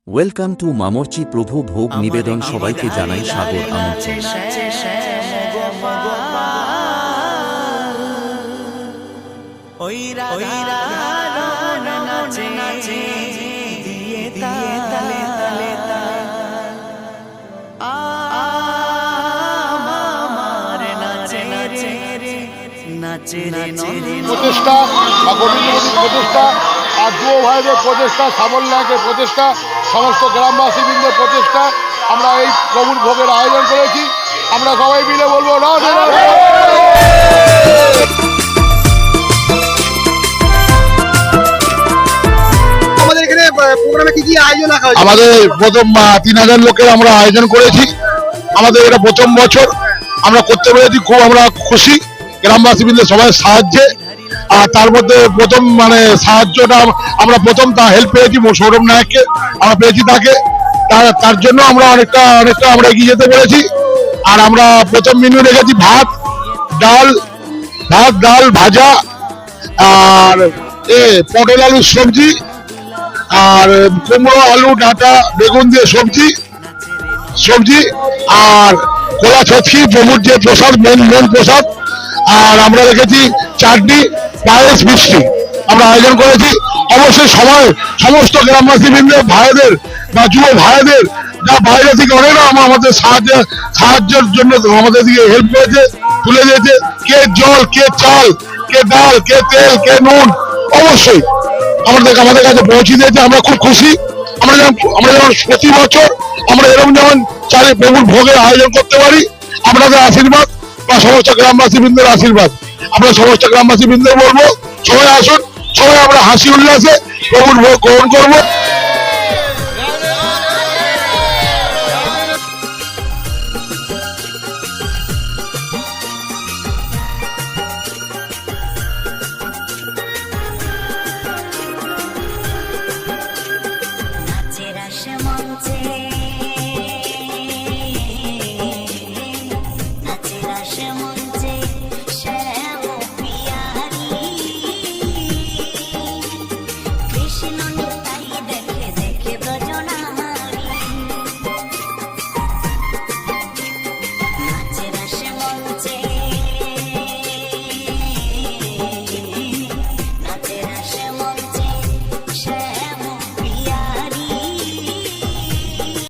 Welcome to মামরচি প্রভু ভোগ নিবেদন সবাইকে জানাই সাদর আমন্ত্রণ। প্রচেষ্টা বা গোবিন্দমতির প্রচেষ্টা আর যুব ভাইদের প্রচেষ্টা, সাবল নায়কের প্রচেষ্টা, সমস্ত গ্রামবাসীবৃন্দের প্রচেষ্টা আমরা এই প্রভুর ভোগের আয়োজন করেছি। আমরা সবাই মিলে বলবো রাধে রাধে। আমাদের এখানে প্রোগ্রামে কি কি আয়োজন রাখা হয়েছে? আমাদের প্রথম 3000 লোকের আমরা আয়োজন করেছি। আমাদের এটা প্রথম বছর আমরা করতে পেরেছি, খুব আমরা খুশি গ্রামবাসীবৃন্দের সবাই সাহায্যে। আর তার মধ্যে প্রথম সাহায্যটা আমরা প্রথম তা হেল্প পেয়েছি সৌরভ নায়ককে, আমরা পেয়েছি তাকে। তার জন্য আমরা অনেকটা আমরা এগিয়ে যেতে পেরেছি। আর আমরা প্রথম মেনু রেখেছি ভাত ডাল ভাজা আর পটল আলুর সবজি আর কুমড়ো আলু ডাঁটা বেগুন দিয়ে সবজি আর কলা ছচকি, প্রভুর যে প্রসাদ মেন প্রসাদ। আর আমরা রেখেছি চাটনি, পায়েস, মিষ্টি আমরা আয়োজন করেছি। অবশ্যই সমস্ত গ্রামবাসী বৃন্দের ভাইদের বা যুব ভাইদের যা বাইরে থেকে অনেকরা আমাদের সাহায্যের জন্য আমাদের দিকে হেল্প করেছে, তুলে দিয়েছে। কে জল, কে চাল, কে ডাল, কে তেল, কে নুন অবশ্যই আমাদের কাছে পৌঁছে দিয়েছে। আমরা খুব খুশি। আমরা যেমন প্রতি বছর আমরা এরকম যেমন চালে প্রভুর ভোগের আয়োজন করতে পারি, আপনাদের আশীর্বাদ বা সমস্ত গ্রামবাসী বৃন্দের আশীর্বাদ আমরা সমস্ত গ্রামবাসী বৃন্দের বলবো সবাই আসুন, সবাই আমরা হাসি উল্লাসে প্রভুর ভোগ গ্রহণ করবো।